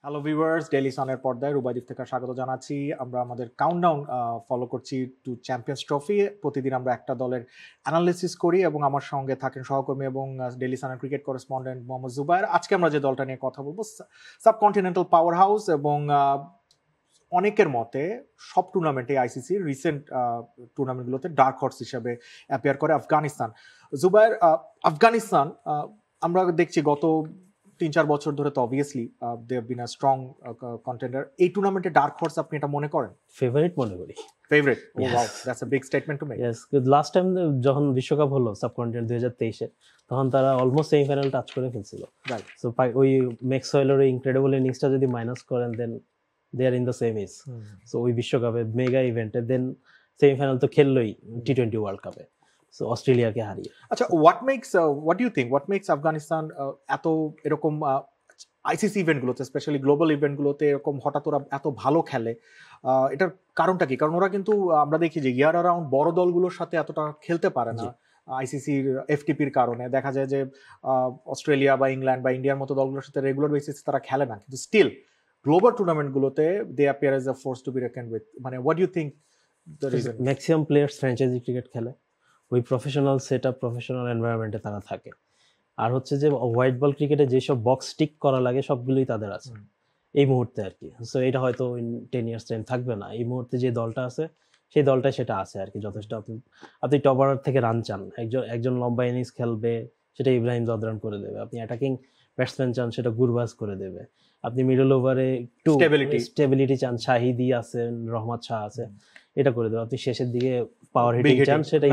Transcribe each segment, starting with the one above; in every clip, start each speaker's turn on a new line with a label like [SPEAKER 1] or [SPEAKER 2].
[SPEAKER 1] Hello viewers, daily সানের পর্দায় রুবাই থেকে স্বাগত জানাচ্ছি। আমরা আমাদের কাউন্টডাউন ফলো করছি টু চ্যাম্পিয়ন্স ট্রফি। প্রতিদিন আমরা একটা দলের অ্যানালিসিস করি এবং আমার সঙ্গে থাকেন সহকর্মী এবং ডেইলি সানের ক্রিকেট করেসপন্ডেন্ট মোহাম্মদ জুবায়ের। আজকে আমরা যে দলটা নিয়ে কথা বলবো, সাবকন্টিনেন্টাল পাওয়ার হাউস এবং অনেকের মতে সব টুর্নামেন্টে আইসিসির রিসেন্ট টুর্নামেন্টগুলোতে ডার্ক হর্স হিসেবে অ্যাপিয়ার করে আফগানিস্তান। জুবায়ের, আফগানিস্তান আমরা দেখছি গত 3-4 বছর ধরে তো obviously they have been a strong contender. এই টুর্নামেন্টে ডার্ক হর্স আপনি এটা মনে করেন?
[SPEAKER 2] ফেভারিট মনে করি।
[SPEAKER 1] ফেভারিট? ও
[SPEAKER 2] Yes.
[SPEAKER 1] Wow, that's a big statement to make.
[SPEAKER 2] Yes, last time যখন বিশ্বকাপ হলো সাবকন্টিনেন্ট 2023-এ, তখন তারা অলমোস্ট সেমিফাইনাল টাচ করে ফেলছিল।
[SPEAKER 1] রাইট।
[SPEAKER 2] সো ওই ম্যাক্সওয়েলের ওই ইনক্রেডিবল ইনিংসটা যদি মাইনাস করেন, দেন দে আর ইন দ্য সেমিস। সো ওই বিশ্বকাপে মেগা ইভেন্টে দেন সেমিফাইনাল তো খেললোই টি-20 ওয়ার্ল্ড কাপে, সো অস্ট্রেলিয়াকে হারিয়ে।
[SPEAKER 1] আচ্ছা, what do you think what makes Afghanistan এত এরকম আইসিসি ইভেন্টগুলোতে, স্পেশালি গ্লোবাল ইভেন্টগুলোতে এরকম হঠাৎ ওরা এত ভালো খেলে? এটার কারণটা কি? কারণ ওরা কিন্তু আমরা দেখি যে ইয়ার অ্যারাউন্ড বড় দলগুলোর সাথে এতটা খেলতে পারে না। আইসিসির এফটিপির কারণে দেখা যায় যে অস্ট্রেলিয়া বা ইংল্যান্ড বা ইন্ডিয়ার মতো দলগুলোর সাথে রেগুলার বেসিসে তারা খেলে না, কিন্তু স্টিল গ্লোবাল টুর্নামেন্টগুলোতে they appear as a force to be reckoned with. মানে what you think the reason?
[SPEAKER 2] Maximum players franchise cricket খেলে, ওই প্রফেশনাল সেট আপ, প্রফেশনাল এনভায়রনমেন্টে তারা থাকে। আর হচ্ছে যে হোয়াইট বল ক্রিকেটে যেসব বক্স টিক করা লাগে সবগুলোই তাদের আছে এই মুহূর্তে আর কি। সো এটা হয়তো 10 ইয়ার্স টাইম থাকবে না। এই মুহূর্তে যে দলটা আছে সেই দলটাই সেটা আছে আর কি, যথেষ্ট। আপনি টপ অর্ডার থেকে রান চান, একজন লম্বা ইনিংস খেলবে, সেটা ইব্রাহিম জাদরান করে দেবে। আপনি অ্যাটাকিং ব্যাটসম্যান চান, সেটা গুরবাজ করে দেবে। আপনি মিডল ওভারে একটু স্টেবিলিটি চান, শাহিদি আছেন, রহমত শাহ আছে, এটা করে দেবে। আপনি শেষের দিকে পাওয়ার হিটিং চান, সেটা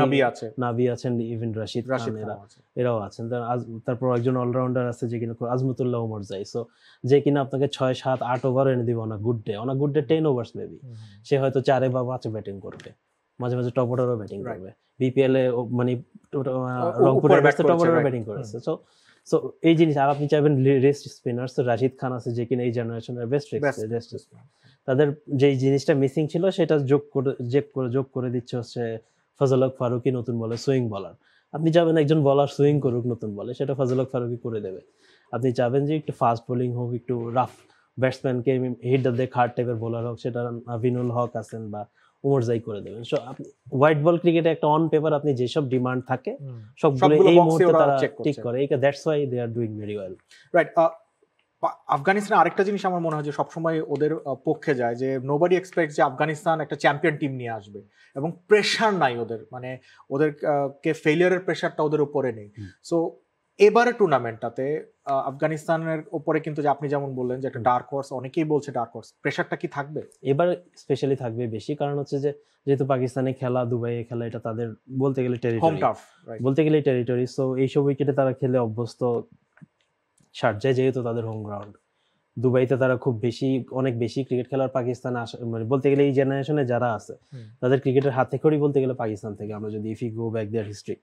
[SPEAKER 2] নাবি আছেন, ইভেন রাশিদ খান, এরাও আছেন। তারপর একজন অলরাউন্ডার আছে যে কিনা আজমতুল্লাহ ওমর যাই, সো যে কিনা আপনাকে 6-7-8 ওভার এনে দিবে on a good day 10 overs maybe. সে হয়তো 4 বা 5 ব্যাটিং করবে, মাঝে মাঝে টপ অর্ডারও ব্যাটিং করবে। বিপিএল এ মানে রংপুরের টপ অর্ডার ব্যাটিং করেছে। সো এই জিনিস। আর আপনি চাইবেন রেস্ট স্পিনার, তো রাশিদ খান আছে যে কিনা এই জেনারেশনের বেস্ট স্পিনার। তাদের যে জিনিসটা মিসিং ছিল সেটা যোগ করে দিচ্ছে হচ্ছে ফজল হক ফারুকী, নতুন বলে সুইং বলার। আপনি চাবেন একজন বলার সুইং করুক নতুন বলে, সেটা ফজল হক ফারুকী করে দেবে। আপনি চাবেন যে একটু ফাস্ট বোলিং হোক, একটু রাফ ব্যাটসম্যানকে হিটার দিয়ে খাট টাইপের বোলার হোক, সেটা আভিনুল হক আছেন বা উমরজাই করে দেবেন। সো আপনি হোয়াইট বল ক্রিকেটে একটা অন পেপার আপনি যেসব ডিমান্ড থাকে সবগুলো এই মুহূর্তে তারা ঠিক করে। That's why they are doing very well.
[SPEAKER 1] Right. Afghanistan আরেকটা জিনিস আমার মনে হয় যে সবসময় ওদের পক্ষে যায় যে নোবডি এক্সপেক্টস যে আফগানিস্তান একটা চ্যাম্পিয়ন টিম নিয়ে আসবে এবং প্রেশার নাই ওদের, মানে ওদেরকে ফেলিয়ারের প্রেশারটা ওদের উপরে নেই। সো এবারে টুর্নামেন্টটাতে আফগানিস্তানের উপরে কিন্তু যে আপনি যেমন বললেন যে একটা ডার্ক হর্স, অনেকেই বলছে ডার্ক হর্স, প্রেশারটা কি থাকবে
[SPEAKER 2] এবার? স্পেশালি থাকবে বেশি, কারণ হচ্ছে যে যেহেতু পাকিস্তানে খেলা, দুবাইয়ে খেলা, এটা তাদের বলতে গেলে টেরিটরি। সো এইসব উইকেটে তারা খেলে অভ্যস্ত। শারজায় যেহেতু তাদের হোম গ্রাউন্ড, দুবাইতে তারা অনেক বেশি ক্রিকেট খেলার পাকিস্তান মানে বলতে গেলে এই জেনারেশনে যারা আছে তাদের ক্রিকেটের হাতে খড়ি বলতে গেলে পাকিস্তান থেকে, আমরা যদি if you go back their history.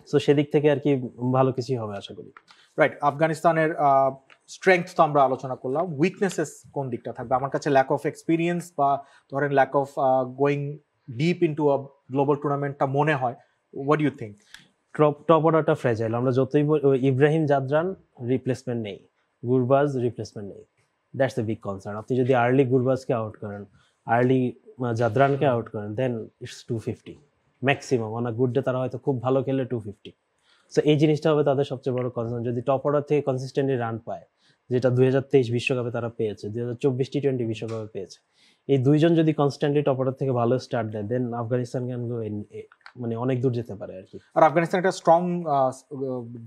[SPEAKER 2] So সেদিক থেকে আর কি ভালো কিছুই হবে আশা করি।
[SPEAKER 1] রাইট। আফগানিস্তানের স্ট্রেংথ তো আমরা আলোচনা করলাম, উইকনেসেস কোন দিকটা থাকবে? আমার কাছে ল্যাক অফ এক্সপিরিয়েন্স বা ধরেন lack of going deep into a global টুর্নামেন্টটা মনে হয়। What do you think?
[SPEAKER 2] Top অর্ডারটা ফ্রেজাইল। আমরা যতই ইব্রাহিম জাদরান রিপ্লেসমেন্ট নেই, গুরবাজ রিপ্লেসমেন্ট নেই, দ্যাটস এ বিগ কনসার্ন। আপনি যদি আর্লি গুরবাজকে আউট করেন, আর্লি জাদরানকে আউট করেন, then it's 250 maximum. On a good day তারা হয়তো খুব ভালো খেলে 250। সো এই জিনিসটা হবে তাদের সবচেয়ে বড় কনসার্ন। যদি টপ অর্ডার থেকে কনসিস্টেন্টলি রান পায়, যেটা 2023 বিশ্বকাপে তারা পেয়েছে, 2024 টি-20 বিশ্বকাপে পেয়েছে, এই দুইজন যদি কনস্ট্যান্টলি টপ অর্ডার থেকে ভালো স্টার্ট দেয়, দেন আফগানিস্তান ক্যান গো মানে অনেক দূর যেতে পারে আর কি।
[SPEAKER 1] আর আফগানিস্তান একটা স্ট্রং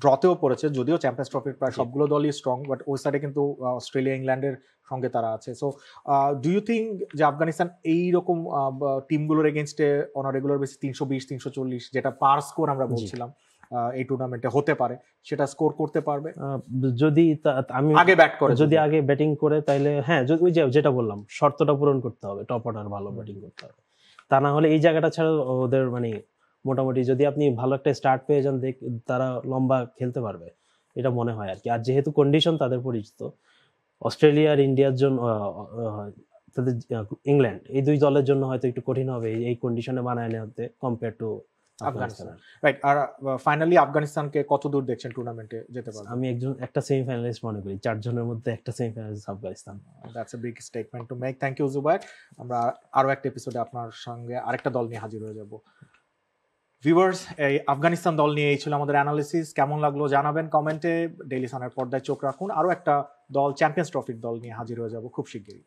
[SPEAKER 1] ড্রতেও পড়েছে, যদিও চ্যাম্পিয়ন্স ট্রফির প্রায় সবগুলো দলই স্ট্রং, বাট ওই সাইডে কিন্তু অস্ট্রেলিয়া, ইংল্যান্ডের সঙ্গে তারা আছে। সো ডু ইউ থিঙ্ক যে আফগানিস্তান এইরকম টিমগুলোর এগেনস্টে অন রেগুলার বেসিস 320-340 যেটা পার স্কোর আমরা বলছিলাম এই টুর্নামেন্টে হতে পারে, সেটা স্কোর করতে পারবে
[SPEAKER 2] যদি আমি
[SPEAKER 1] আগে ব্যাট করে?
[SPEAKER 2] যদি আগে ব্যাটিং করে তাইলে হ্যাঁ, ওই যেটা বললাম, শর্তটা পূরণ করতে হবে, টপ অর্ডার ভালো ব্যাটিং করতে হবে। তা না হলে এই জায়গাটা ছাড়া ওদের মানে মোটামুটি যদি আপনি ভালো একটা স্টার্ট পেয়ে যান, তারা লম্বা খেলতে পারবে, এটা মনে হয় আর কি। আর যেহেতু কন্ডিশন তাদের পরিচিত, অস্ট্রেলিয়া আর ইন্ডিয়ার জন্য, তাদের ইংল্যান্ড, এই দুই দলের জন্য হয়তো একটু কঠিন হবে এই কন্ডিশনে বানায় নেওয়াতে কম্পেয়ার টু
[SPEAKER 1] আফগানিস্তান, রাইট। আর ফাইনালি আফগানিস্তানকে কত দূর দেখছেন টুর্নামেন্টে যেতে পারবে?
[SPEAKER 2] আমি একটা সেমিফাইনালিস্ট মনে করি, 4 জনের মধ্যে একটা semifinalist Afghanistan.
[SPEAKER 1] That's a big statement to make. Thank you Zubair. আমরা আরো একটা এপিসোডে আপনার সঙ্গে আরেকটা দল নিয়ে হাজির হয়ে যাব। ভিউয়ার্স, এই আফগানিস্তান দল নিয়ে এই ছিল আমাদের অ্যানালিসিস। কেমন লাগলো জানাবেন কমেন্টে। ডেইলি সানের পর্দায় চোখ রাখুন, আরো একটা দল চ্যাম্পিয়ন্স ট্রফির দল নিয়ে হাজির হয়ে যাব খুব শিগগিরই।